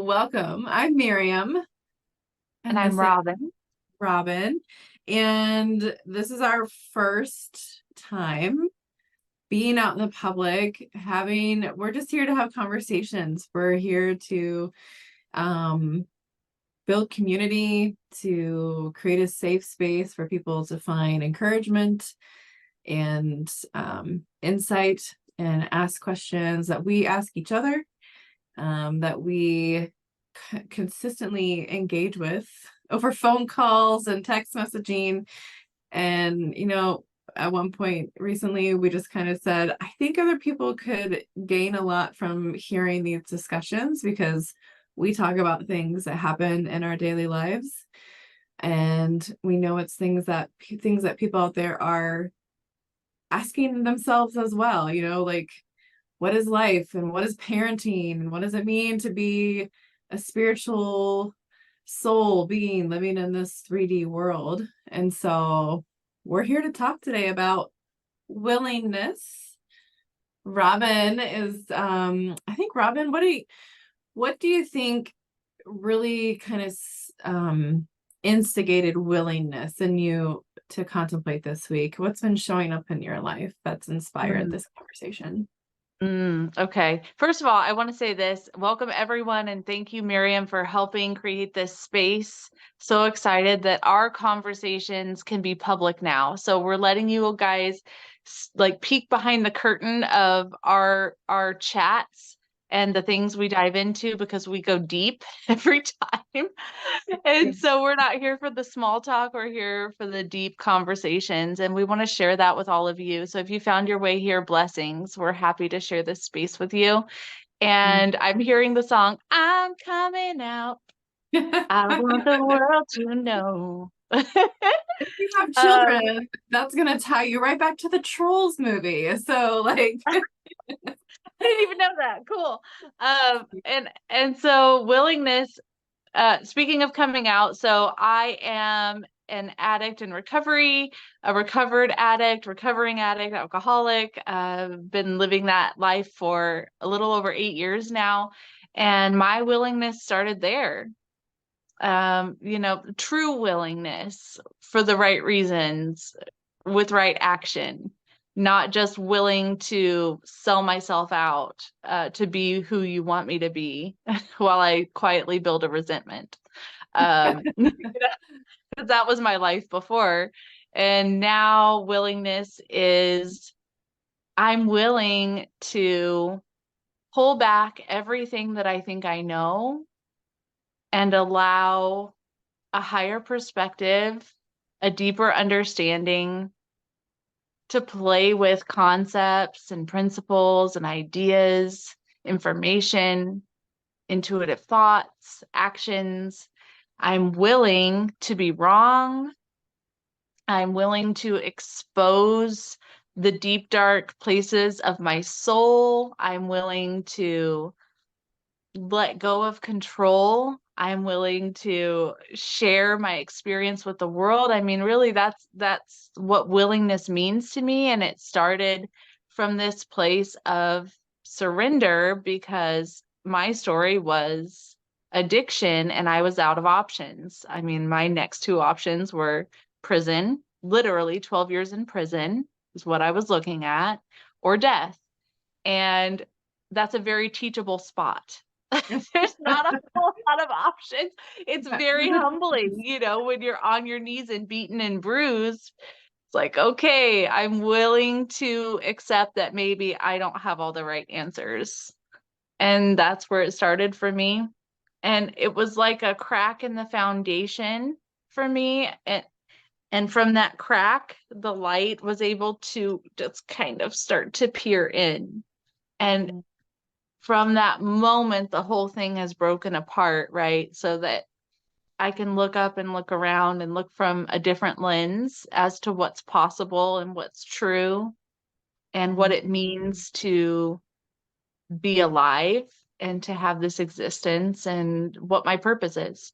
welcome. I'm Miriam, And and I'm this is Robin. Robin. And this is our first time being out in the public, we're just here to have conversations. We're here to um, build community, to create a safe space for people to find encouragement and insight and ask questions that we ask each other, that we consistently engage with over phone calls and text messaging. And, at one point recently, we just kind of said, I think other people could gain a lot from hearing these discussions because we talk about things that happen in our daily lives. And we know it's things that people out there are asking themselves as well, like what is life and what is parenting and what does it mean to be a spiritual soul being living in this 3D world. And so we're here to talk today about willingness. Robin is I think Robin, what do you think really kind of instigated willingness in you to contemplate this week? What's been showing up in your life that's inspired Mm, this conversation? okay. First of all, I want to say this. Welcome, everyone, and thank you, Miriam, for helping create this space. So excited that our conversations can be public now. So we're letting you guys like peek behind the curtain of our chats and the things we dive into because we go deep every time. And so we're not here for the small talk, we're here for the deep conversations, and we want to share that with all of you. So if you found your way here, blessings. We're happy to share this space with you. And I'm hearing the song, I'm coming out. I want the world to know. If you have Um, children, that's gonna tie you right back to the Trolls movie. So like I didn't even know that. Cool. And so willingness. Speaking of coming out, so I am an addict in recovery, a recovered addict, recovering addict, alcoholic. I've been living that life for a little over 8 years now, and my willingness started there. True willingness for the right reasons, with right action, not just willing to sell myself out to be who you want me to be while I quietly build a resentment. That was my life before. And now willingness is I'm willing to pull back everything that I think I know and allow a higher perspective, a deeper understanding to play with concepts and principles and ideas, information, intuitive thoughts, actions. I'm willing to be wrong. I'm willing to expose the deep, dark places of my soul. I'm willing to let go of control. I'm willing to share my experience with the world. I mean, really, that's what willingness means to me. And it started from this place of surrender because my story was addiction and I was out of options. I mean, my next two options were prison, literally 12 years in prison is what I was looking at, or death. And that's a very teachable spot. There's not a whole lot of options. It's very humbling, when you're on your knees and beaten and bruised. It's like, okay, I'm willing to accept that maybe I don't have all the right answers. And that's where it started for me. And it was like a crack in the foundation for me. And from that crack, the light was able to just kind of start to peer in. And from that moment, the whole thing has broken apart, right? So that I can look up and look around and look from a different lens as to what's possible and what's true and what it means to be alive and to have this existence and what my purpose is.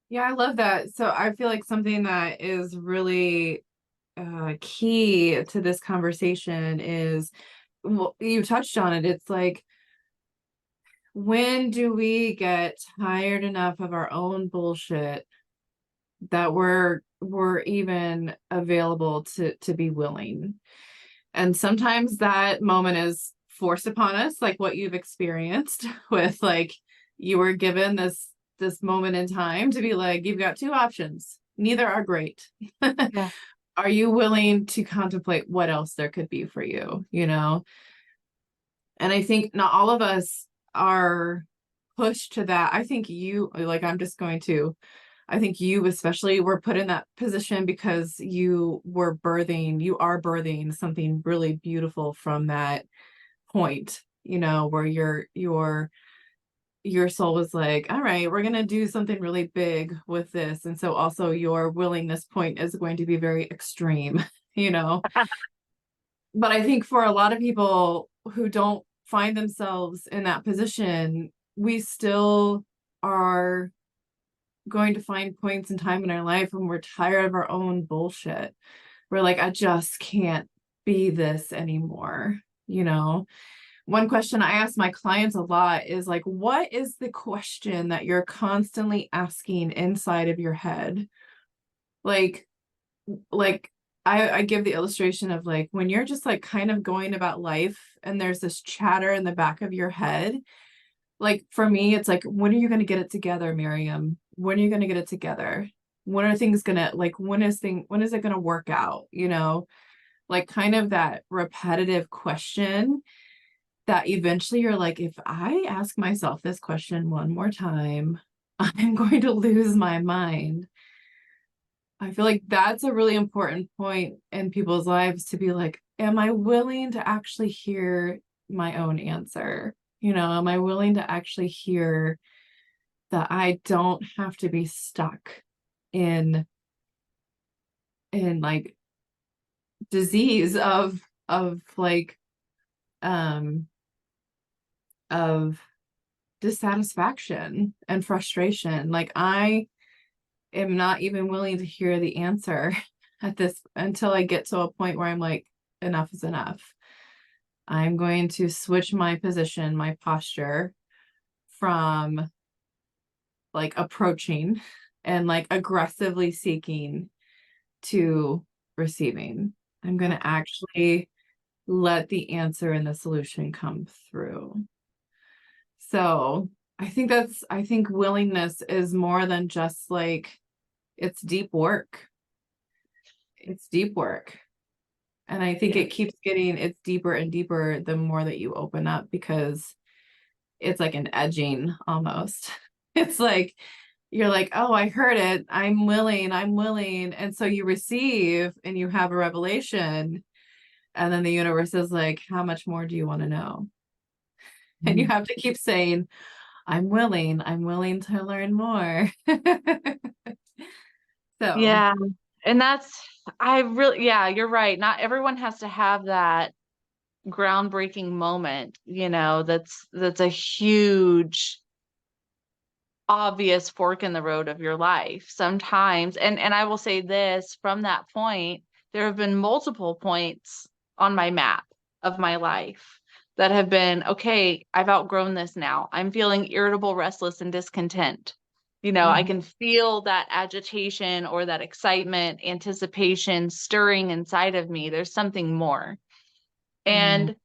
Yeah, I love that. So I feel like something that is really key to this conversation is, well, you touched on it. It's like when do we get tired enough of our own bullshit that we're even available to be willing? And sometimes that moment is forced upon us, like what you've experienced with, like, you were given this moment in time to be like, you've got two options, neither are great. Yeah. Are you willing to contemplate what else there could be for you, you know? And I think not all of us are pushed to that. I think you, like, I think you especially were put in that position because you are birthing something really beautiful from that point, you know, where your soul was like, all right, we're going to do something really big with this. And so also your willingness point is going to be very extreme, you know. But I think for a lot of people who don't find themselves in that position, we still are going to find points in time in our life when we're tired of our own bullshit. We're like, I just can't be this anymore, you know. One question I ask my clients a lot is like, what is the question that you're constantly asking inside of your head? Like, like I give the illustration of like when you're just like kind of going about life and there's this chatter in the back of your head. Like for me, it's like, when are you going to get it together, Miriam? When are you going to get it together? When are things gonna, like, when is it going to work out? You know, like kind of that repetitive question that eventually you're like, if I ask myself this question one more time, I'm going to lose my mind. I feel like that's a really important point in people's lives to be like, am I willing to actually hear my own answer? You know, am I willing to actually hear that I don't have to be stuck in like disease of like um of dissatisfaction and frustration. Like I am not even willing to hear the answer at this until I get to a point where I'm like, enough is enough. I'm going to switch my position, my posture from like approaching and like aggressively seeking to receiving. I'm going to actually let the answer and the solution come through. So I think willingness is more than just like, it's deep work. It's deep work. And I think Yeah. it keeps getting, it's deeper and deeper the more that you open up, because it's like an edging almost. It's like, you're like, oh, I heard it. I'm willing. I'm willing. And so you receive and you have a revelation. And then the universe is like, how much more do you want to know? And you have to keep saying, I'm willing. I'm willing to learn more. So, Yeah. And yeah, you're right. Not everyone has to have that groundbreaking moment, that's a huge obvious fork in the road of your life sometimes. And I will say this, from that point, there have been multiple points on my map of my life that have been, okay, I've outgrown this now. I'm feeling irritable, restless, and discontent. I mhm, can feel that agitation or that excitement, anticipation stirring inside of me. There's something more. mhm, And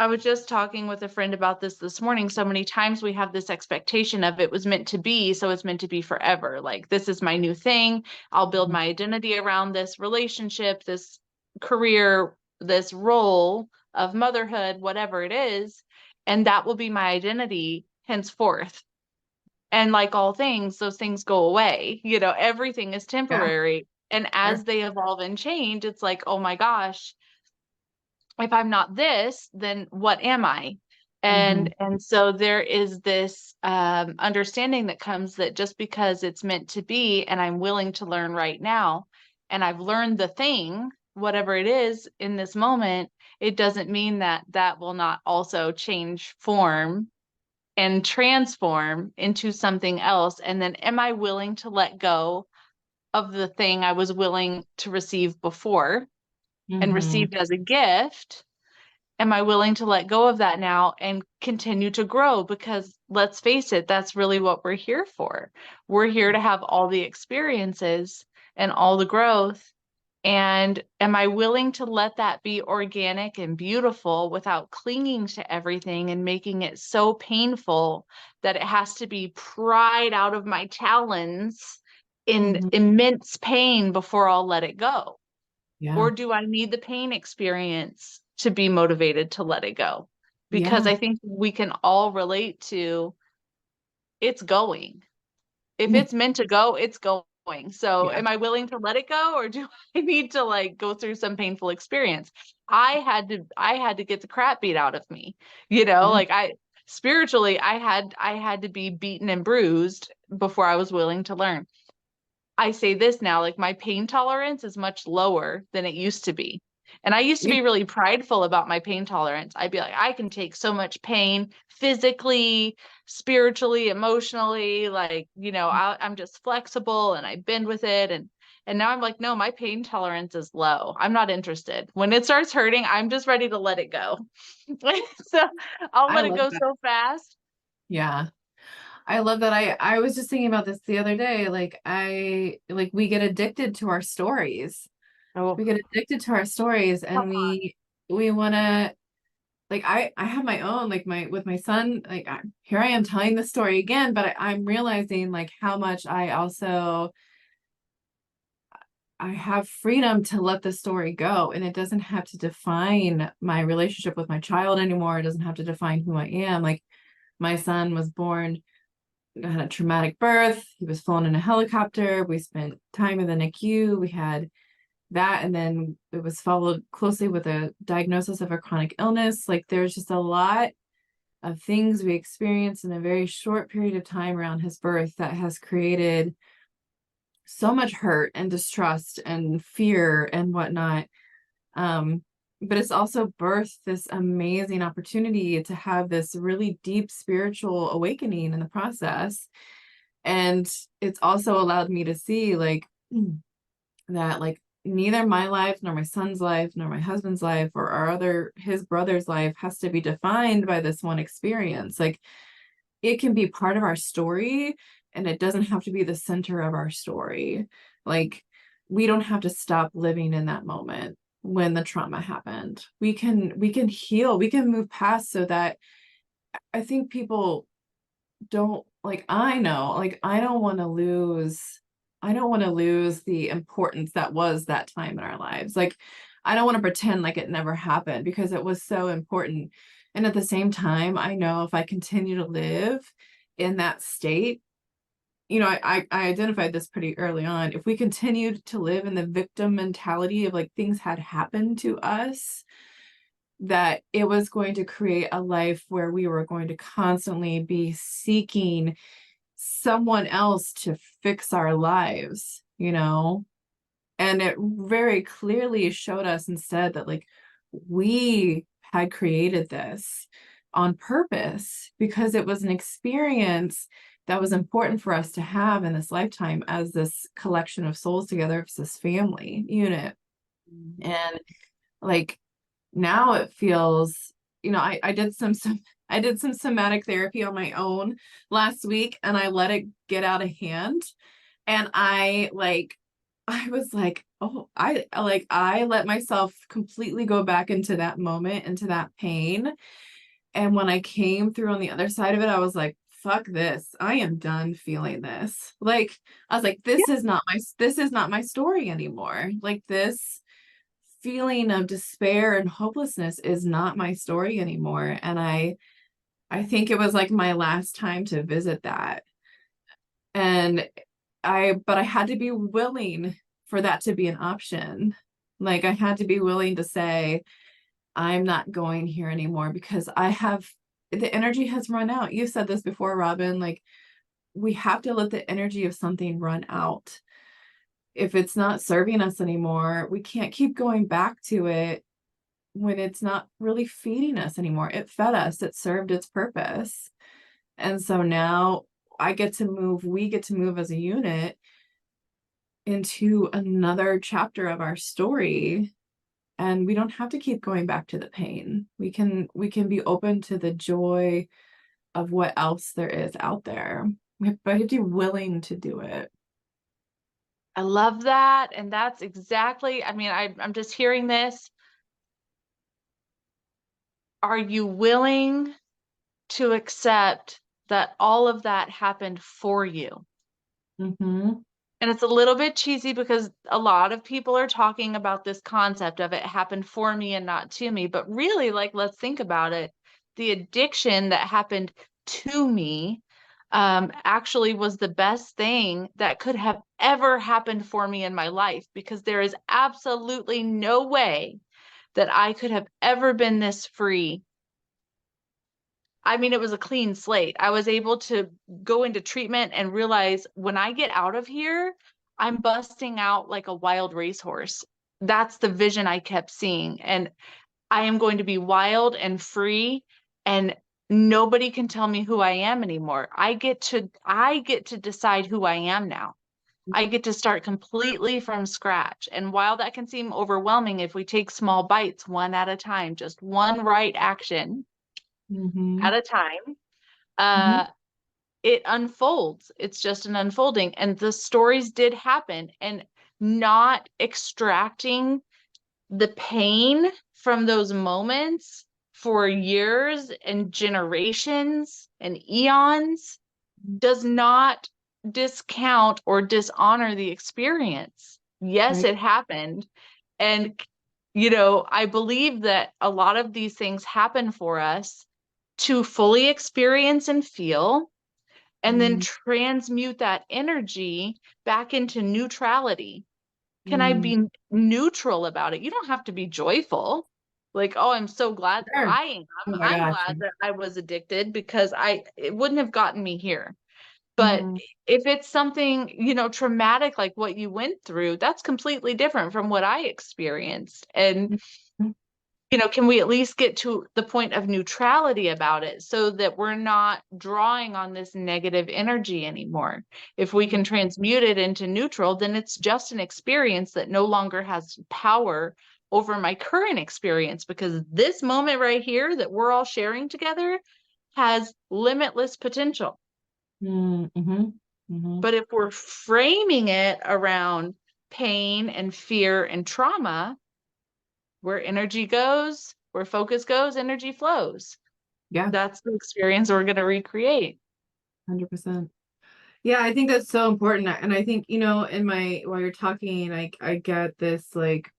I was just talking with a friend about this morning. So many times we have this expectation of it was meant to be, so it's meant to be forever. Like, this is my new thing. I'll build mhm, my identity around this relationship, this career, this role of motherhood, whatever it is. And that will be my identity henceforth. And like all things, those things go away. Everything is yeah, temporary. And sure. as they evolve and change, it's like, oh my gosh, if I'm not this, then what am I? Mhm, And so there is this understanding that comes that just because it's meant to be, and I'm willing to learn right now, and I've learned the thing, whatever it is in this moment, it doesn't mean that that will not also change form and transform into something else. And then am I willing to let go of the thing I was willing to receive before and mhm, received as a gift? am I willing to let go of that now and continue to grow? Because let's face it, that's really what we're here for. We're here to have all the experiences and all the growth. And am I willing to let that be organic and beautiful without clinging to everything and making it so painful that it has to be pried out of my talons in Mhm. immense pain before I'll let it go? Yeah. Or do I need the pain experience to be motivated to let it go? Because Yeah. I think we can all relate to it's going. If it's meant to go, it's going. So Yeah. am I willing to let it go, or do I need to like go through some painful experience? I had to get the crap beat out of me. Yeah. Like I spiritually I had to be beaten and bruised before I was willing to learn. I say this now, like my pain tolerance is much lower than it used to be. And I used to Yeah. be really prideful about my pain tolerance. I'd be like, I can take so much pain physically, spiritually, emotionally, like, I'm just flexible and I bend with it. And now I'm like, no, my pain tolerance is low. I'm not interested. When it starts hurting, I'm just ready to let it go. So I'll I let it love go that. so fast. Yeah. I love that. I was just thinking about this the other day. We get addicted to our stories. Oh, We get addicted to our stories and we want to like I have my own like my with my son here I am telling the story again, but I'm realizing like how much I have freedom to let the story go, and it doesn't have to define my relationship with my child anymore. It doesn't have to define who I am. Like my son was born, had a traumatic birth. He was flown in a helicopter. We spent time in the NICU. We had that, and then it was followed closely with a diagnosis of a chronic illness. Like there's just a lot of things we experienced in a very short period of time around his birth that has created so much hurt and distrust and fear and whatnot. Um, but it's also birthed this amazing opportunity to have this really deep spiritual awakening in the process. And it's also allowed me to see that neither my life nor my son's life nor my husband's life or his brother's life has to be defined by this one experience. Like it can be part of our story and it doesn't have to be the center of our story. Like we don't have to stop living in that moment when the trauma happened. We can heal, we can move past so that I think people don't like I know like I don't want to lose the importance that was that time in our lives. Like I don't want to pretend like it never happened because it was so important. And at the same time, I know if I continue to live in that state, I identified this pretty early on. If we continued to live in the victim mentality of like things had happened to us, that it was going to create a life where we were going to constantly be seeking someone else to fix our lives, And it very clearly showed us instead that like we had created this on purpose because it was an experience that was important for us to have in this lifetime as this collection of souls together, as this family unit. And like now it feels, I did some I did some somatic therapy on my own last week and I let it get out of hand. And I was like, oh, I let myself completely go back into that moment, into that pain. And when I came through on the other side of it, I was like, fuck this. I am done feeling this. Like I was like, this is not my story anymore. Like this feeling of despair and hopelessness is not my story anymore. And I think it was like my last time to visit that. And but I had to be willing for that to be an option. Like I had to be willing to say, I'm not going here anymore because the energy has run out. You said this before, Robin, like we have to let the energy of something run out. If it's not serving us anymore, we can't keep going back to it when it's not really feeding us anymore. It fed us, it served its purpose. And so now we get to move as a unit into another chapter of our story and we don't have to keep going back to the pain. We can be open to the joy of what else there is out there. But you have to be willing to do it. I love that. And that's exactly, I mean, I'm just hearing this. Are you willing to accept that all of that happened for you? Mm-hmm. And it's a little bit cheesy because a lot of people are talking about this concept of it happened for me and not to me. But really, like, let's think about it. The addiction that happened to me actually was the best thing that could have ever happened for me in my life, because there is absolutely no way that I could have ever been this free. I mean, it was a clean slate. I was able to go into treatment and realize when I get out of here, I'm busting out like a wild racehorse. That's the vision I kept seeing. And I am going to be wild and free, and nobody can tell me who I am anymore. I get to decide who I am now. I get to start completely from scratch. And while that can seem overwhelming, if we take small bites one at a time, just one right action Mm-hmm. at a time, Mm-hmm. uh, it unfolds. It's just an unfolding. And the stories did happen, and not extracting the pain from those moments for years and generations and eons does not discount or dishonor the experience. Yes, Right. it happened. And, I believe that a lot of these things happen for us to fully experience and feel, and then Mm-hmm. transmute that energy back into neutrality. Can I Mm. be neutral about it? You don't have to be joyful. Like, oh, I'm so glad Sure. I am. Oh my I'm gosh. glad that I was addicted, because it wouldn't have gotten me here. But Mm-hmm. if it's something, traumatic like what you went through, that's completely different from what I experienced. And can we at least get to the point of neutrality about it so that we're not drawing on this negative energy anymore? If we can transmute it into neutral, then it's just an experience that no longer has power over my current experience, because this moment right here that we're all sharing together has limitless potential. Mm-hmm. Mm-hmm. But if we're framing it around pain and fear and trauma, where energy goes, where focus goes, energy flows. Yeah, That's the experience we're going to recreate. 100%. Yeah, I think that's so important. And I think, in my while you're talking, I get this like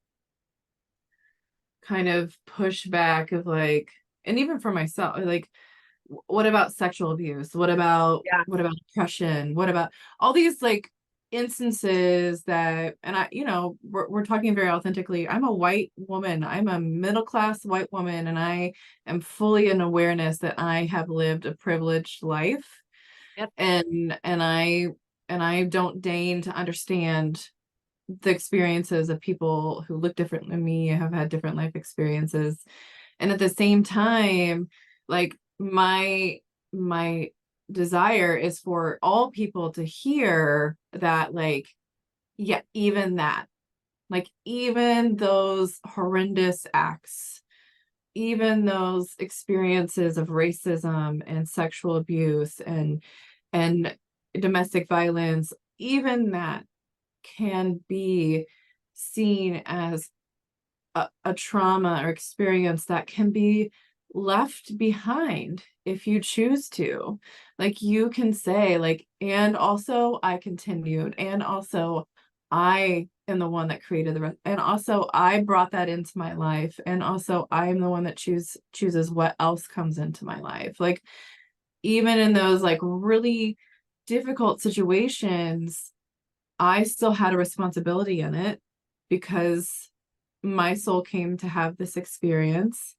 kind of pushback of like, and even for myself, like, what about sexual abuse? Yeah. What about depression? What about all these like instances that, and we're talking very authentically. I'm a white woman. I'm a middle class white woman, and I am fully in awareness that I have lived a privileged life, Yep. and I don't deign to understand the experiences of people who look different than me, have had different life experiences. And at the same time, like my desire is for all people to hear that, like, yeah, even that, like, even those horrendous acts, even those experiences of racism and sexual abuse and domestic violence, even that can be seen as a trauma or experience that can be left behind if you choose to. Like, you can say, like, and also I continued, and also I am the one that created the rest, and also I brought that into my life, and also I'm the one that chooses what else comes into my life. Like, even in those like really difficult situations, I still had a responsibility in it, because my soul came to have this experience.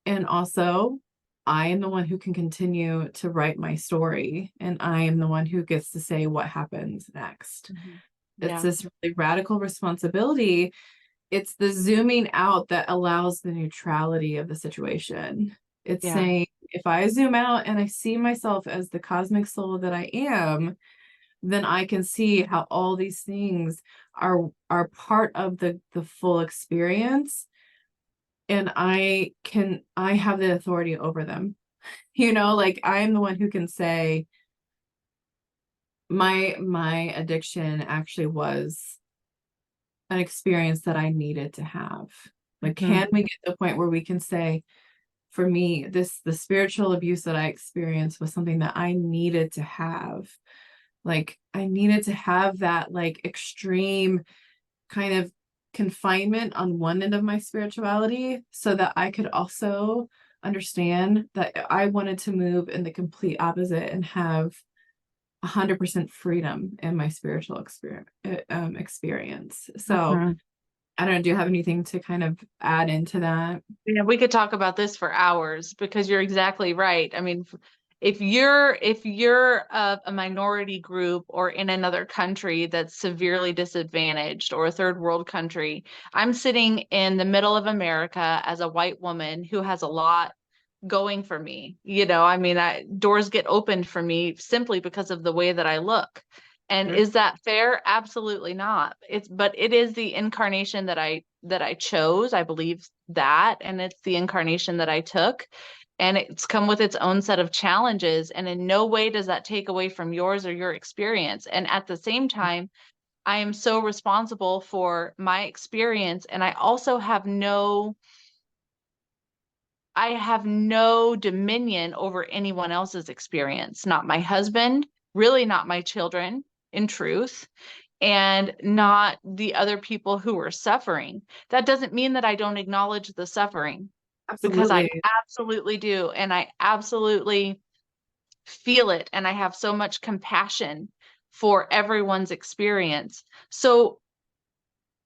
And also, I am the one who can continue to write my story, and I am the one who gets to say what happens next. Mhm. It's Yeah. this really radical responsibility. It's the zooming out that allows the neutrality of the situation. It's Yeah. saying, if I zoom out and I see myself as the cosmic soul that I am, then I can see how all these things are part of the full experience, and I have the authority over them. Like I'm the one who can say my addiction actually was an experience that I needed to have. Like, Mhm. can we get to the point where we can say, for me, the spiritual abuse that I experienced was something that I needed to have. Like, I needed to have that like extreme kind of confinement on one end of my spirituality so that I could also understand that I wanted to move in the complete opposite and have 100% freedom in my spiritual experience. So Mhm. I don't know, do you have anything to kind of add into that? Yeah, we could talk about this for hours because you're exactly right. I mean, if you're a minority group or in another country that's severely disadvantaged or a third world country, I'm sitting in the middle of America as a white woman who has a lot going for me. I mean, doors get opened for me simply because of the way that I look. And Sure. is that fair? Absolutely not. But it is the incarnation that I chose. I believe that, and it's the incarnation that I took. And it's come with its own set of challenges. And in no way does that take away from yours or your experience. And at the same time, I am so responsible for my experience. And I have no dominion over anyone else's experience, not my husband, really not my children, in truth, and not the other people who are suffering. That doesn't mean that I don't acknowledge the suffering, because I Absolutely. absolutely do. And I absolutely feel it. And I have so much compassion for everyone's experience. So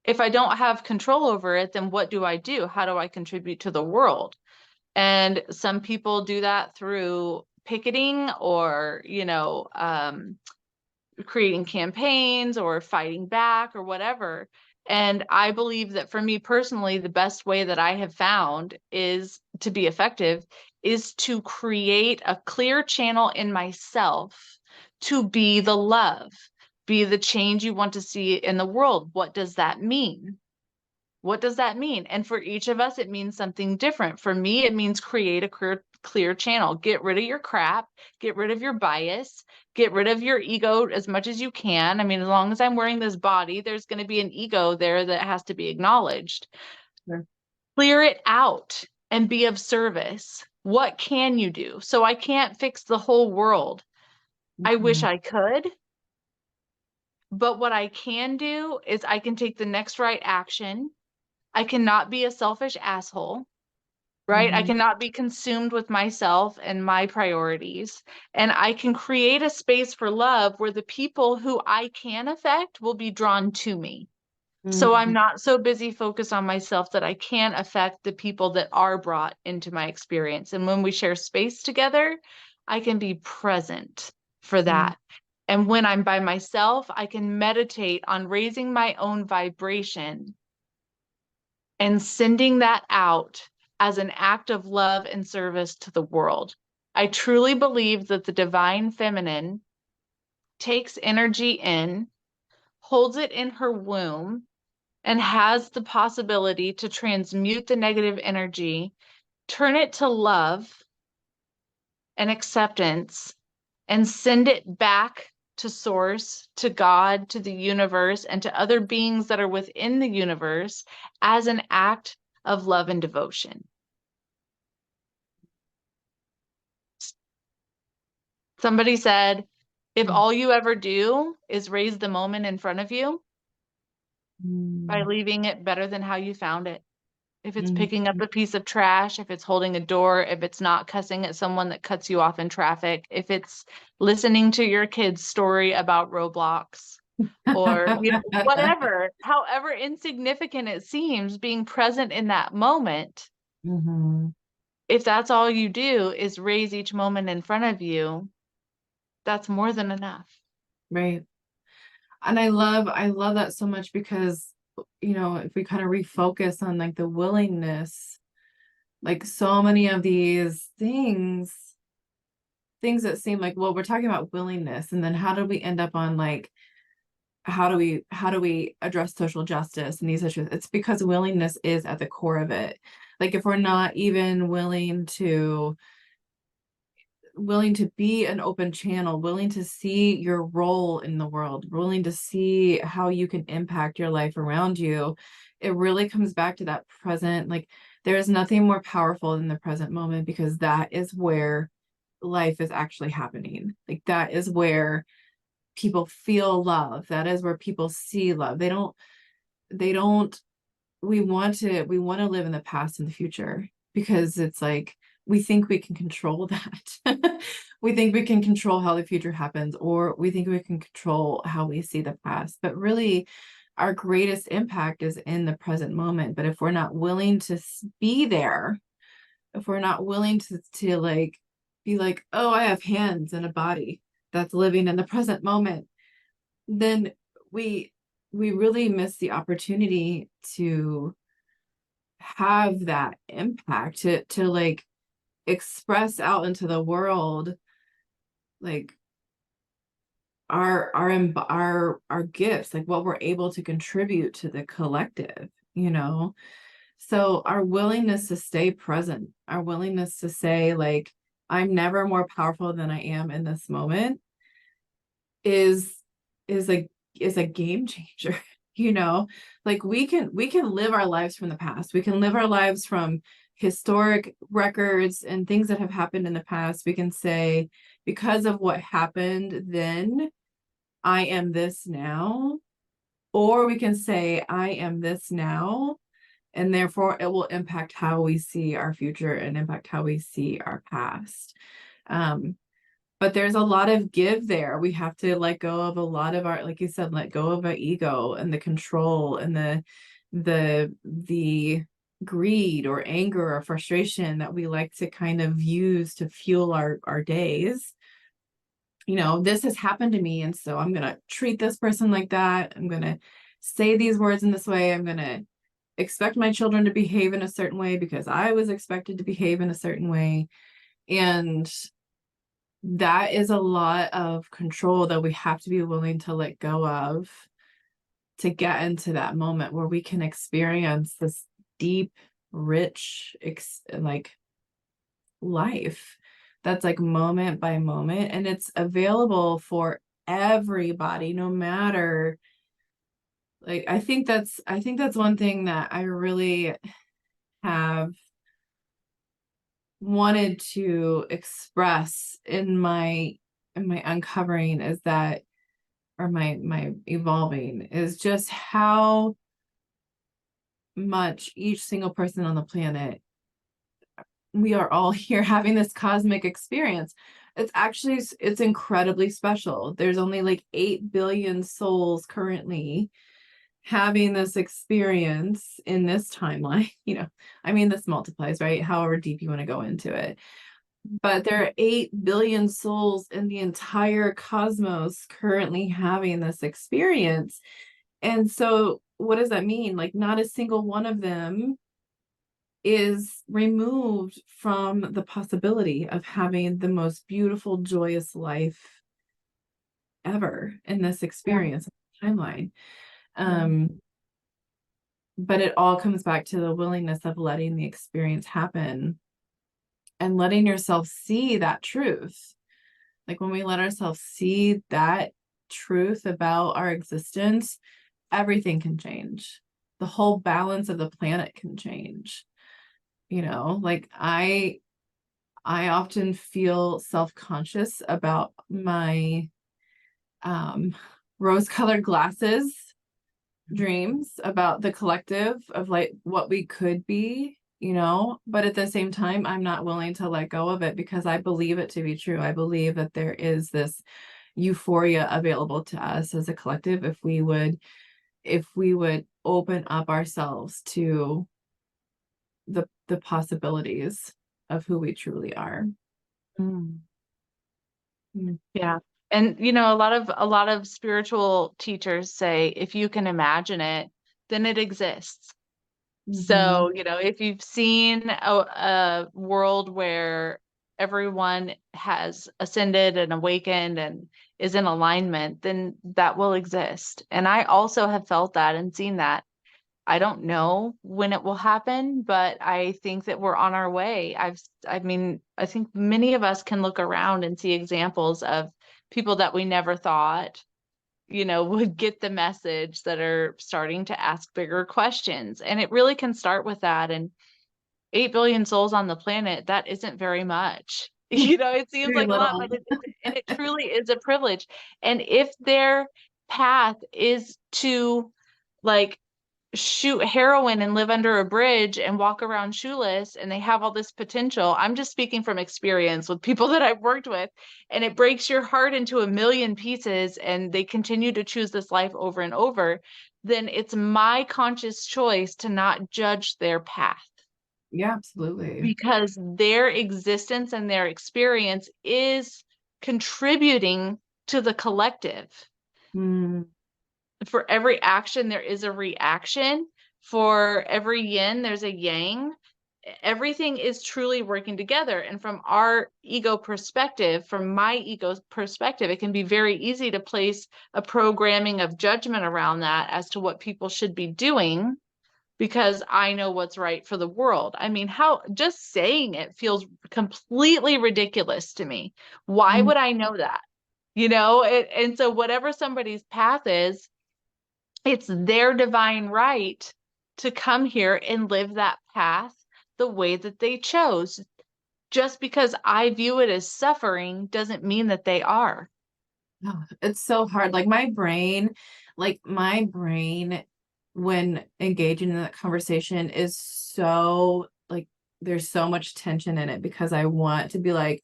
if I don't have control over it, then what do I do? How do I contribute to the world? And some people do that through picketing or, creating campaigns or fighting back or whatever. And I believe that for me personally, the best way that I have found is to be effective is to create a clear channel in myself to be the love, be the change you want to see in the world. What does that mean? What does that mean? And for each of us, it means something different. For me, it means create a clear channel. Get rid of your crap, get rid of your bias, get rid of your ego as much as you can. I mean, as long as I'm wearing this body, there's going to be an ego there that has to be acknowledged. Sure. Clear it out and be of service. What can you do? So I can't fix the whole world. I wish Mhm. I could. But what I can do is I can take the next right action. I cannot be a selfish asshole, right? I Mhm. cannot be consumed with myself and my priorities. And I can create a space for love where the people who I can affect will be drawn to me. So I'm Mhm. not so busy focused on myself that I can't affect the people that are brought into my experience. And when we share space together, I can be present for Mhm. that. And when I'm by myself, I can meditate on raising my own vibration and sending that out as an act of love and service to the world. I truly believe that the divine feminine takes energy in, holds it in her womb, and has the possibility to transmute the negative energy, turn it to love and acceptance, and send it back to source, to God, to the universe, and to other beings that are within the universe as an act of love and devotion. Somebody said, if all you ever do is raise the moment in front of you by Mhm. leaving it better than how you found it. If it's Mhm. picking up a piece of trash, if it's holding a door, if it's not cussing at someone that cuts you off in traffic, if it's listening to your kid's story about Roblox, or whatever, however insignificant it seems, being present in that moment, Mhm. if that's all you do is raise each moment in front of you, that's more than enough. Right. And I love that so much because, if we kind of refocus on like the willingness, like so many of these things things that seem like, well, we're talking about willingness, and then how do we end up on like, how do we address social justice and these issues? It's because willingness is at the core of it. Like if we're not even willing to be an open channel, willing to see your role in the world, willing to see how you can impact your life around you, it really comes back to that present. Like there is nothing more powerful than the present moment, because that is where life is actually happening. Like that is where people feel love. That is where people see love. They don't we want to live in the past and the future, because it's like we think we can control that. We think we can control how the future happens, or we think we can control how we see the past, but really our greatest impact is in the present moment. But if we're not willing to be there, if we're not willing to like be like, oh, I have hands and a body that's living in the present moment, then we we really miss the opportunity to have that impact, to like express out into the world like our gifts, like what we're able to contribute to the collective, you know. So our willingness to stay present, our willingness to say like, I'm never more powerful than I am in this moment, is is a is a game changer. You know, like we can live our lives from the past, we can live our lives from historic records and things that have happened in the past. We can say, because of what happened then, I am this now. Or we can say, I am this now, and therefore it will impact how we see our future and impact how we see our past. um but there's a lot of give there. We have to let go of a lot of our, like you said, let go of our ego and the control and the greed or anger or frustration that we like to kind of use to fuel our days. You know, this has happened to me, and so I'm gonna treat this person like that. I'm gonna say these words in this way. I'm gonna expect my children to behave in a certain way because I was expected to behave in a certain way. And that is a lot of control that we have to be willing to let go of, to get into that moment where we can experience this deep, rich, like life that's like moment by moment, and it's available for everybody, no matter, like I think that's one thing that I really have wanted to express in my uncovering, is that, or my evolving, is just how much each single person on the planet, we are all here having this cosmic experience. It's incredibly special. There's only like 8 billion souls currently having this experience in this timeline. You know, I mean, this multiplies, right? However deep you want to go into it. But there are 8 billion souls in the entire cosmos currently having this experience. And so, what does that mean? Like, not a single one of them is removed from the possibility of having the most beautiful, joyous life ever in this Yeah. experience timeline. Yeah. Um, but it all comes back to the willingness of letting the experience happen and letting yourself see that truth. Like when we let ourselves see that truth about our existence, everything can change. The whole balance of the planet can change. You know, like I often feel self-conscious about my um rose-colored glasses dreams about the collective of like what we could be, you know, but at the same time, I'm not willing to let go of it because I believe it to be true. I believe that there is this euphoria available to us as a collective if we would open up ourselves to the possibilities of who we truly are. Mm. Mm. Yeah. And you know, a lot of spiritual teachers say if you can imagine it, then it exists. Mhm. So, you know, if you've seen a world where everyone has ascended and awakened and is in alignment, then that will exist. And I also have felt that and seen that. I don't know when it will happen, but I think that we're on our way. I mean, I think many of us can look around and see examples of people that we never thought, would get the message, that are starting to ask bigger questions. And it really can start with that. And 8 billion souls on the planet, that isn't very much. It seems Very like a lot, little. but it truly is a privilege. And if their path is to like shoot heroin and live under a bridge and walk around shoeless, and they have all this potential, I'm just speaking from experience with people that I've worked with, and it breaks your heart into a million pieces, and they continue to choose this life over and over, then it's my conscious choice to not judge their path, Yeah, absolutely. because their existence and their experience is contributing to the collective. Mm, For every action, there is a reaction. For every yin, there's a yang. Everything is truly working together. And from our ego perspective, from my ego perspective, it can be very easy to place a programming of judgment around that as to what people should be doing, because I know what's right for the world. I mean, how just saying it feels completely ridiculous to me. Why mm, would I know that? And so whatever somebody's path is, it's their divine right to come here and live that path the way that they chose. Just because I view it as suffering doesn't mean that they are. oh, it's so hard. Like my brain, when engaging in that conversation is so like there's so much tension in it because I want to be like,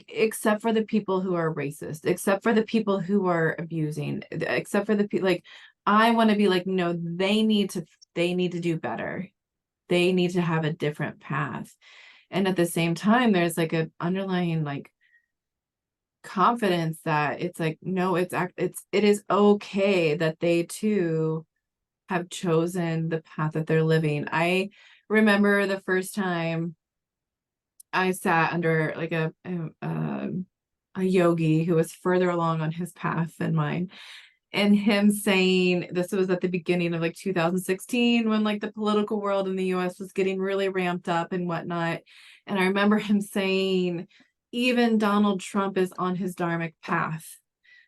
except for the people who are racist, except for the people who are abusing, except for the people like I want to be like, no, they need to do better. They need to have a different path. And at the same time, there's like a underlying like confidence that it's like, no, it is okay that they too have chosen the path that they're living. I remember the first time I sat under like a yogi who was further along on his path than mine, and him saying, this was at the beginning of like 2016 when like the political world in the US was getting really ramped up and whatnot. And I remember him saying, even Donald Trump is on his dharmic path.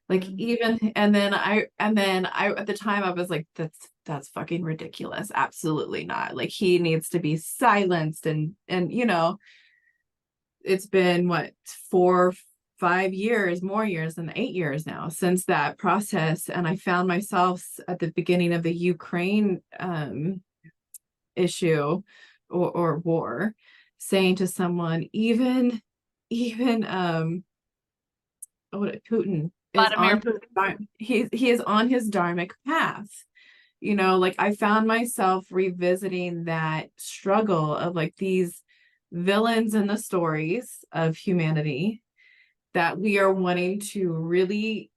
Like Mm. even and then I at the time I was like, that's fucking ridiculous. Absolutely not. Like he needs to be silenced and it's been what 4 5 years, more years than 8 years now since that process, and I found myself at the beginning of the Ukraine issue or war saying to someone, even what Putin is Vladimir on Putin. he is on his dharmic path. Like I found myself revisiting that struggle of like these villains in the stories of humanity that we are wanting to really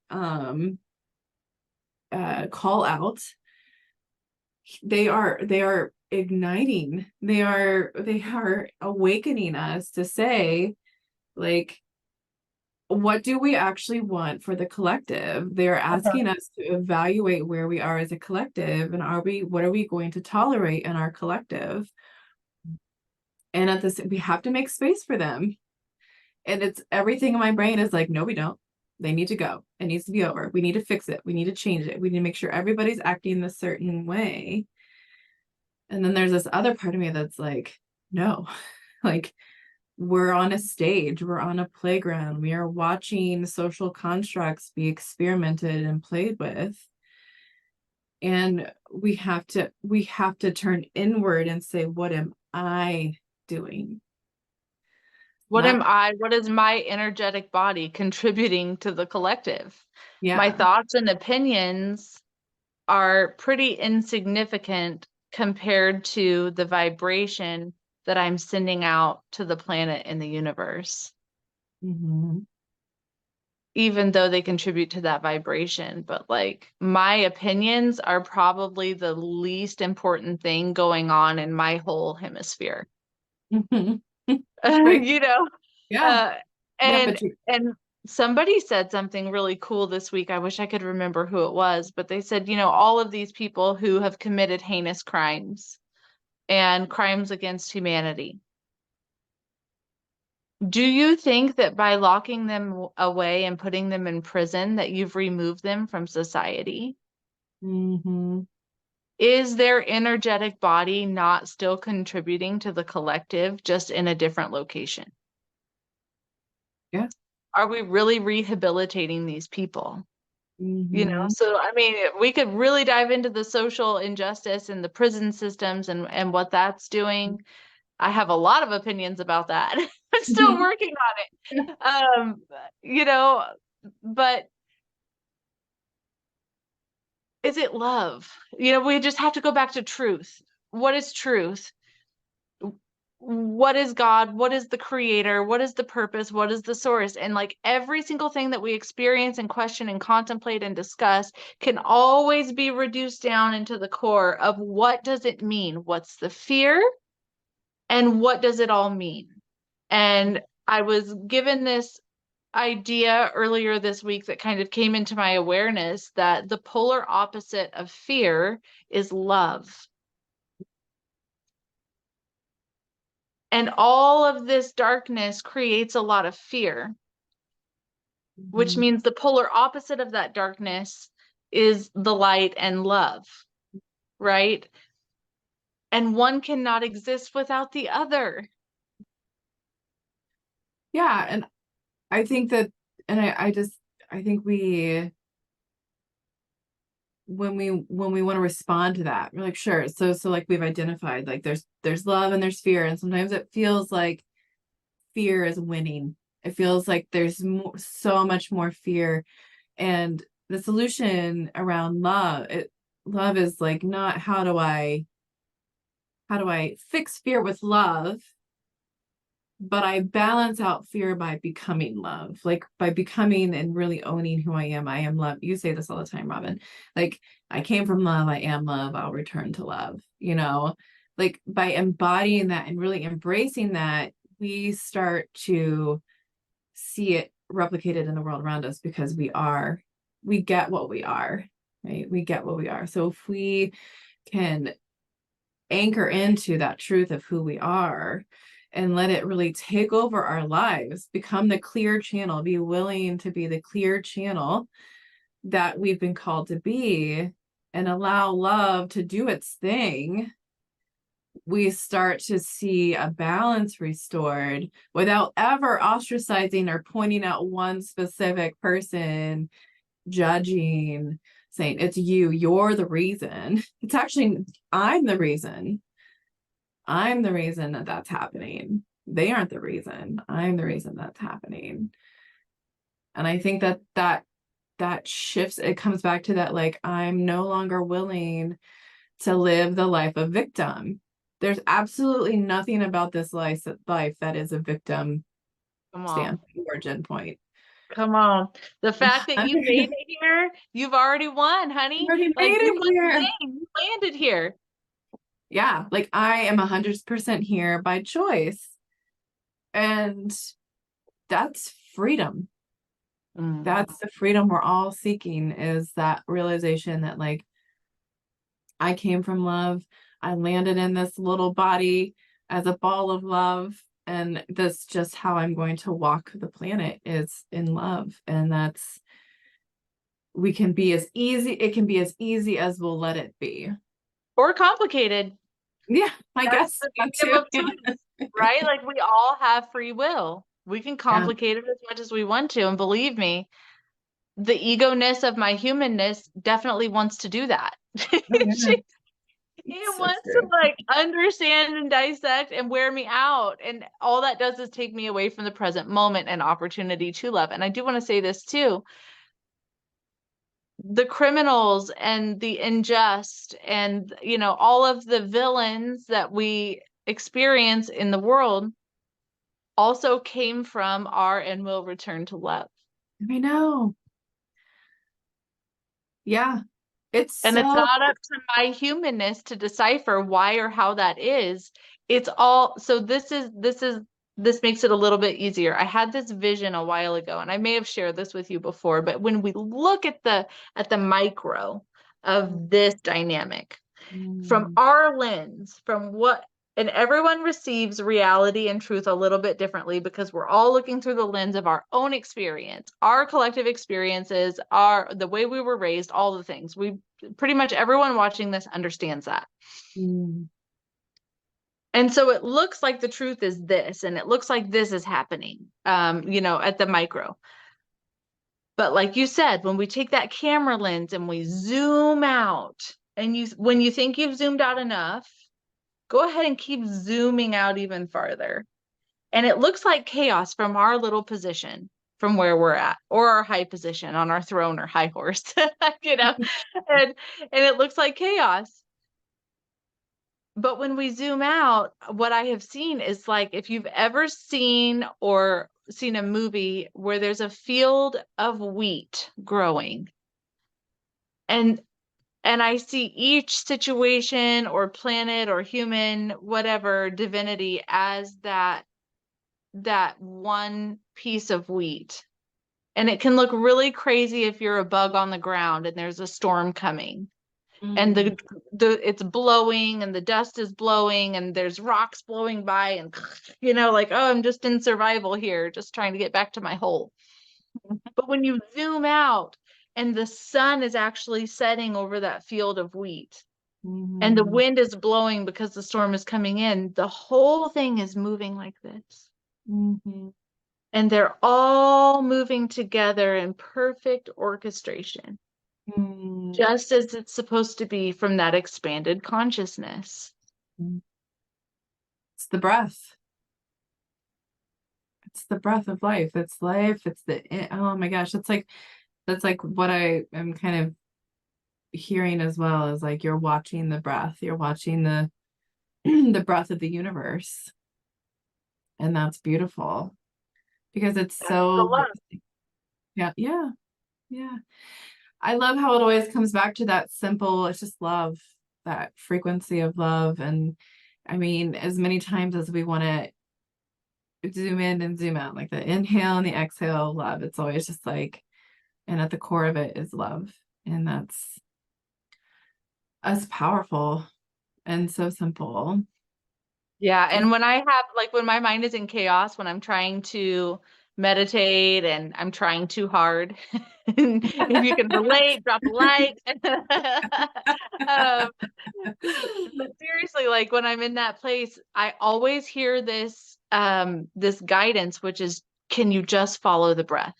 call out. They are igniting, they are awakening us to say, like, what do we actually want for the collective? They're Uh-huh. asking us to evaluate where we are as a collective, and what are we going to tolerate in our collective? And at this, we have to make space for them. And it's everything in my brain is like, no, we don't. They need to go. It needs to be over. We need to fix it. We need to change it. We need to make sure everybody's acting a certain way. And then there's this other part of me that's like, no, like we're on a stage, we're on a playground, we are watching social constructs be experimented and played with. And we have to turn inward and say, what am I doing? Not, What is my energetic body contributing to the collective? My yeah. thoughts and opinions are pretty insignificant compared to the vibration that I'm sending out to the planet and the universe, Mm-hmm. even though they contribute to that vibration. But like my opinions are probably the least important thing going on in my whole hemisphere. Mm-hmm. Right. you know, Yeah. uh, Yeah. and But you, and somebody said something really cool this week. I wish I could remember who it was, but they said, all of these people who have committed heinous crimes and crimes against humanity. Do you think that by locking them away and putting them in prison that you've removed them from society? hmm Is their energetic body not still contributing to the collective, just in a different location? yeah. Are we really rehabilitating these people? hmm So I mean, we could really dive into the social injustice and the prison systems and what that's doing. I have a lot of opinions about that. I'm still working on Yeah. it. You know, but is it love? We just have to go back to truth. What is truth? What is God? What is the creator? What is the purpose? What is the source? And like every single thing that we experience and question and contemplate and discuss can always be reduced down into the core of what does it mean? What's the fear? And what does it all mean? And I was given this idea earlier this week that kind of came into my awareness that the polar opposite of fear is love. And all of this darkness creates a lot of fear, which Mhm. means the polar opposite of that darkness is the light and love, right? And one cannot exist without the other. Yeah. And I think that, and I think when we want to respond to that, we're like, sure. So like we've identified, like there's love and there's fear. And sometimes it feels like fear is winning. It feels like there's so much more fear. And the solution around love is like not how do I fix fear with love, but I balance out fear by becoming love, like by becoming and really owning who I am. I am love. You say this all the time, Robin. Like, I came from love, I am love, I'll return to love, like by embodying that and really embracing that, we start to see it replicated in the world around us because we get what we are, right? We get what we are. So if we can anchor into that truth of who we are and let it really take over our lives, become the clear channel, be willing to be the clear channel that we've been called to be, and allow love to do its thing, we start to see a balance restored without ever ostracizing or pointing out one specific person, judging, saying, it's you, you're the reason. It's actually, I'm the reason. I'm the reason that that's happening. They aren't the reason. I'm the reason that's happening. And I think that shifts, it comes back to that, like, I'm no longer willing to live the life of victim. There's absolutely nothing about this life that is a victim Come on. standpoint or origin point. Come on. The fact that you made You it here, you've already won, honey. already Like made you it won the here. game. You landed here. Yeah, like I am 100% here by choice. And that's freedom. Mm. That's the freedom we're all seeking, is that realization that, like, I came from love. I landed in this little body as a ball of love. And that's just how I'm going to walk the planet, is in love. And it can be as easy as we'll let it be. Or complicated. Yeah, I That's guess the that freedom too. of choice, right? Like we all have free will. We can Yeah. complicate it as much as we want to. And believe me, the ego-ness of my humanness definitely wants to do that. Oh, yeah. It It's so wants to true. like understand and dissect and wear me out. And all that does is take me away from the present moment and opportunity to love. And I do want to say this too. The criminals and the unjust and all of the villains that we experience in the world also came from our and will return to love. I know. Yeah. It's And it's so, not up to my humanness to decipher why or how that is. It's all, so this is this makes it a little bit easier. I had this vision a while ago, and I may have shared this with you before, but when we look at the micro of this dynamic from Mm, our lens, from what, and everyone receives reality and truth a little bit differently because we're all looking through the lens of our own experience, our collective experiences, the way we were raised, all the things. We pretty much everyone watching this understands that. mm, And so it looks like the truth is this, and it looks like this is happening, at the micro. But like you said, when we take that camera lens and we zoom out, and when you think you've zoomed out enough, go ahead and keep zooming out even farther. And it looks like chaos from our little position, from where we're at, or our high position on our throne or high horse, you know, and it looks like chaos. But when we zoom out, what I have seen is like if you've ever seen or seen a movie where there's a field of wheat growing, and I see each situation or planet or human, whatever divinity as that one piece of wheat. And it can look really crazy if you're a bug on the ground and there's a storm coming and mm, it's blowing and the dust is blowing and there's rocks blowing by and like, oh, I'm just in survival here, just trying to get back to my hole. But when you zoom out and the sun is actually setting over that field of wheat and the mm, wind is blowing because the storm is coming in, the whole thing is moving like this. mhm, And they're all moving together in perfect orchestration, mm, just as it's supposed to be from that expanded consciousness. mm. It's the breath. It's the breath of life. It's life. Oh my gosh. That's like what I am kind of hearing as well, is like you're watching the breath. You're watching the the breath of the universe. And that's beautiful because it's That's the so, love. yeah, yeah, yeah. I love how it always comes back to that simple, it's just love, that frequency of love. And I mean, as many times as we want to zoom in and zoom out, like the inhale and the exhale of love, it's always just like, and at the core of it is love. And that's us powerful and so simple. Yeah. And And when I have, like, when my mind is in chaos, when I'm trying to meditate and I'm trying too hard, if you can relate, drop a like. um, but seriously, like when I'm in that place, I always hear this guidance, which is, can you just follow the breath?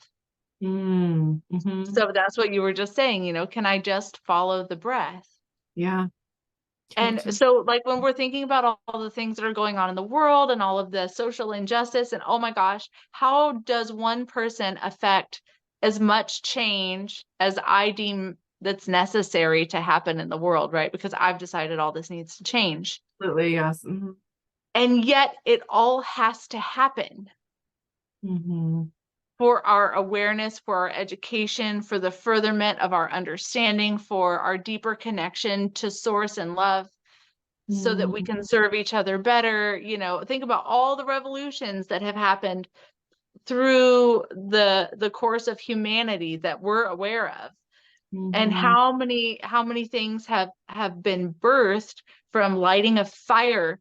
mm-hmm. So that's what you were just saying, can I just follow the breath? Yeah. Can't And just, so, like, when we're thinking about all the things that are going on in the world and all of the social injustice, and oh my gosh, how does one person affect as much change as I deem that's necessary to happen in the world, right? Because I've decided all this needs to change. absolutely, yes. Mm-hmm. And yet it all has to happen Mm-hmm. for our awareness, for our education, for the furtherment of our understanding, for our deeper connection to source and love, so that we Mm-hmm. can serve each other better. Think about all the revolutions that have happened through the course of humanity that we're aware of, and Mm-hmm. how many things have been birthed from lighting a fire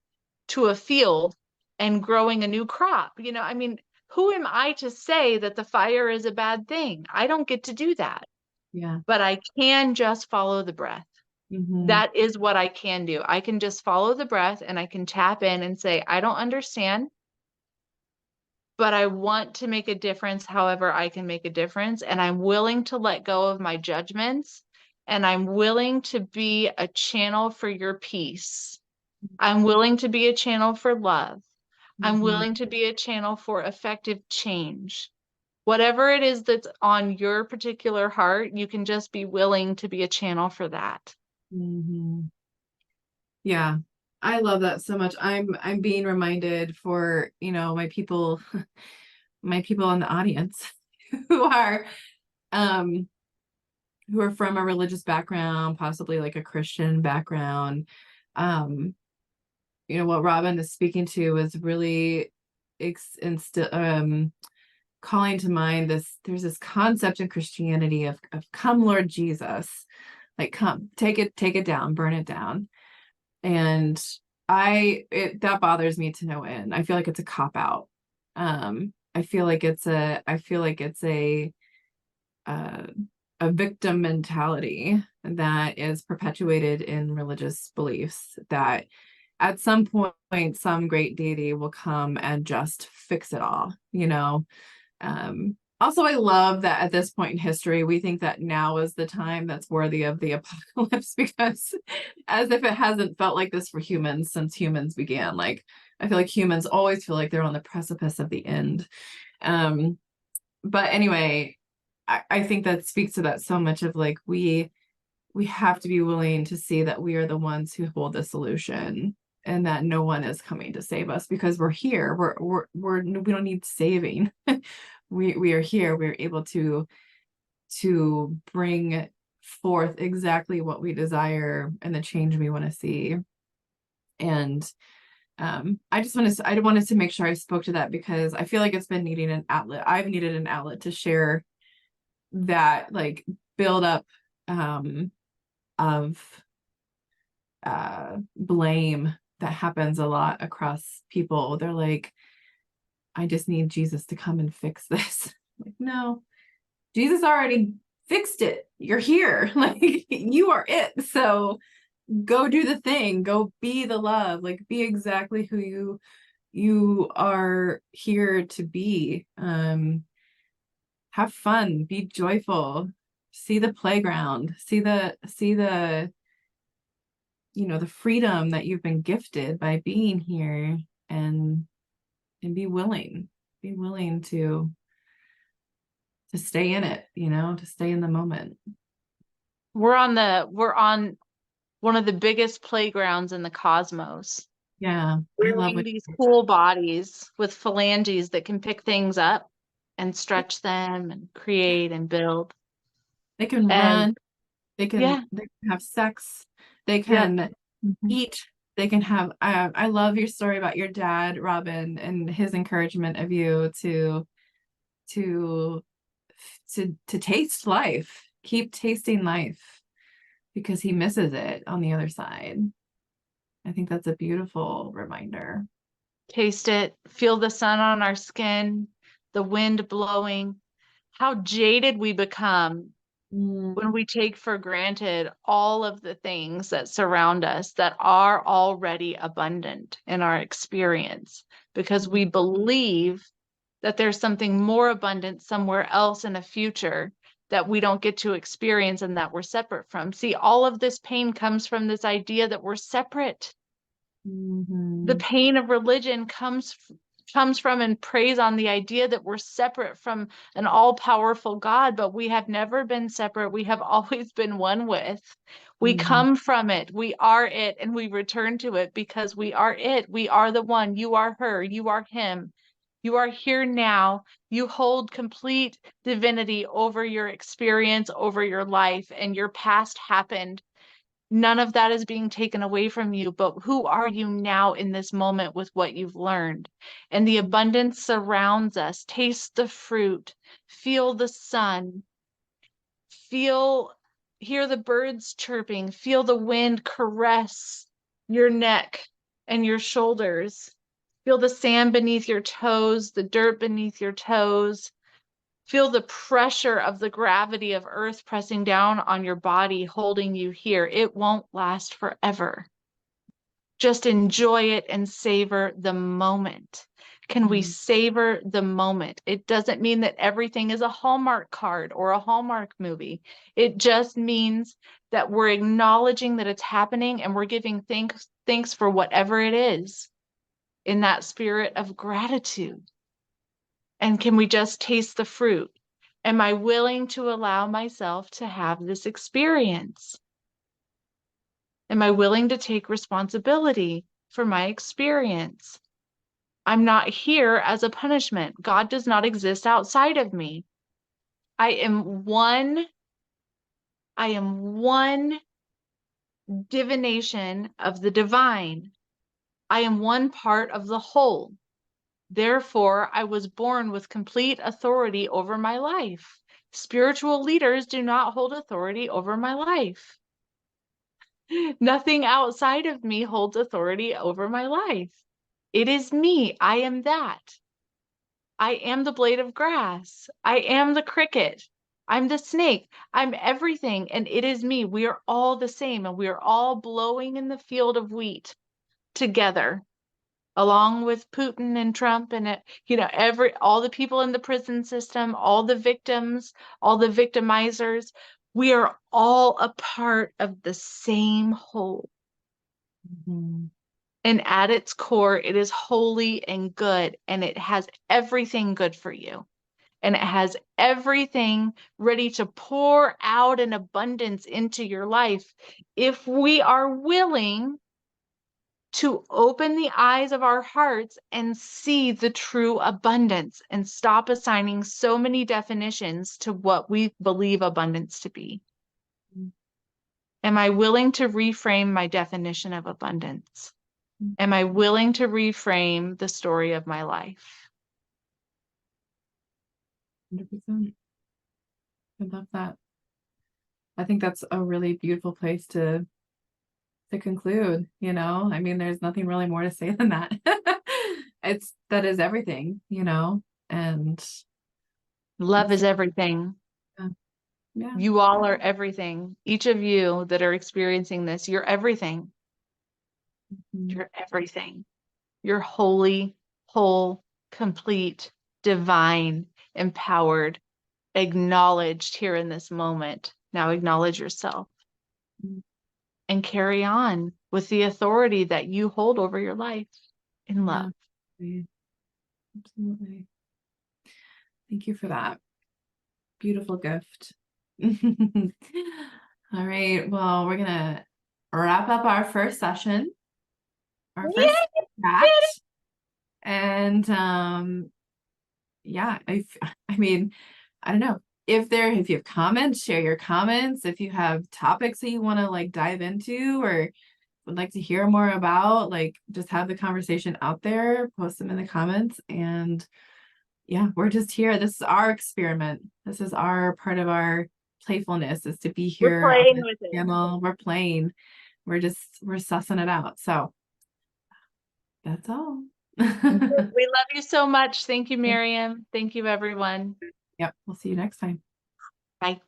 to a field and growing a new crop. I mean, who am I to say that the fire is a bad thing? I don't get to do that, Yeah. but I can just follow the breath. Mm-hmm. That is what I can do. I can just follow the breath and I can tap in and say, I don't understand, but I want to make a difference however I can make a difference. And I'm willing to let go of my judgments, and I'm willing to be a channel for your peace. I'm willing to be a channel for love. I'm Mm-hmm. willing to be a channel for effective change. Whatever it is that's on your particular heart, you can just be willing to be a channel for that. Mm-hmm. Yeah. I love that so much. I'm being reminded for, my people, my people in the audience who are um who are from a religious background, possibly like a Christian background. Um, what Robin is speaking to is really calling to mind there's this concept in Christianity of come Lord Jesus, like come take it down, burn it down. And that bothers me to no end. I feel like it's a cop out. I feel like it's uh, a victim mentality that is perpetuated in religious beliefs, that at some point some great deity will come and just fix it all, you know. Also, I love that at this point in history, we think that now is the time that's worthy of the apocalypse, because as if it hasn't felt like this for humans since humans began. Like, I feel like humans always feel like they're on the precipice of the end. But anyway, I think that speaks to that so much of like, we have to be willing to see that we are the ones who hold the solution, and that no one is coming to save us because we're here. We don't need saving. We are here. We're able to bring forth exactly what we desire and the change we want to see. And I wanted to make sure I spoke to that, because I feel like it's been needing an outlet. I've needed an outlet to share that, like, build up of blame that happens a lot across people. They're like, I just need Jesus to come and fix this. Like, no, Jesus already fixed it. You're here. Like, you are it. So go do the thing. Go be the love. Like, be exactly who you are here to be. Have fun, be joyful, see the playground, see the the freedom that you've been gifted by being here, and be willing to stay in it, to stay in the moment. We're on one of the biggest playgrounds in the cosmos. Yeah, I love Wearing it. these cool bodies with phalanges that can pick things up and stretch them and create and build. They can And run, yeah, they can have sex, they yeah. can Mhm. eat, they can have I love your story about your dad, Robin, and his encouragement of you to to taste life, keep tasting life, because he misses it on the other side. I think that's a beautiful reminder. Taste it, feel the sun on our skin, the wind blowing. How jaded we become when we take for granted all of the things that surround us that are already abundant in our experience, because we believe that there's something more abundant somewhere else in a future that we don't get to experience and that we're separate from. See, all of this pain comes from this idea that we're separate. The Mm-hmm. pain of religion comes from and preys on the idea that we're separate from an all-powerful God, but we have never been separate. We have always been one with. We Mm-hmm. come from it. We are it, and we return to it because we are it. We are the one. You are her. You are him. You are here now. You hold complete divinity over your experience, over your life, and your past happened. None of that is being taken away from you, but who are you now in this moment with what you've learned? And the abundance surrounds us. Taste the fruit, feel the sun, feel, hear the birds chirping, feel the wind caress your neck and your shoulders. Feel the sand beneath your toes, the dirt beneath your toes. Feel the pressure of the gravity of Earth pressing down on your body, holding you here. It won't last forever. Just enjoy it and savor the moment. Can we savor the moment? It doesn't mean that everything is a Hallmark card or a Hallmark movie. It just means that we're acknowledging that it's happening and we're giving thanks for whatever it is in that spirit of gratitude. And can we just taste the fruit? Am I willing to allow myself to have this experience? Am I willing to take responsibility for my experience? I'm not here as a punishment. God does not exist outside of me. I am one, I am one divination of the divine. I am one part of the whole. Therefore, I was born with complete authority over my life. Spiritual leaders do not hold authority over my life. Nothing outside of me holds authority over my life. It is me. I am that. I am the blade of grass. I am the cricket. I'm the snake. I'm everything. And it is me. We are all the same. And we are all blowing in the field of wheat together, along with Putin and Trump and all the people in the prison system, all the victims, all the victimizers. We are all a part of the same whole. Mhm. And at its core, it is holy and good, and it has everything good for you. And it has everything ready to pour out in abundance into your life if we are willing to open the eyes of our hearts and see the true abundance and stop assigning so many definitions to what we believe abundance to be. Mm. Am I willing to reframe my definition of abundance? Am I willing to reframe the story of my life? 100%. I love that. I think that's a really beautiful place to conclude, you know? I mean, there's nothing really more to say than that. That is everything, you know? And Love that's is everything. yeah. Yeah. You all are everything. Each of you that are experiencing this, you're everything. Mhm. You're everything. You're holy, whole, complete, divine, empowered, acknowledged here in this moment. Now acknowledge yourself Mhm. and carry on with the authority that you hold over your life in Yeah. love. Absolutely. Thank you for that. Beautiful gift. All right. Well, we're gonna wrap up our first session, our first Yay! chat. And yeah, I mean, I don't know. If you have comments, share your comments. If you have topics that you want to like dive into or would like to hear more about, like just have the conversation out there, post them in the comments. And yeah, we're just here. This is our experiment. This is our part of our playfulness is to be We're here on playing this with it. channel. We're playing. We're sussing it out. So that's all. We love you so much. Thank you, Miriam. Thank you, everyone. Yep. We'll see you next time. Bye.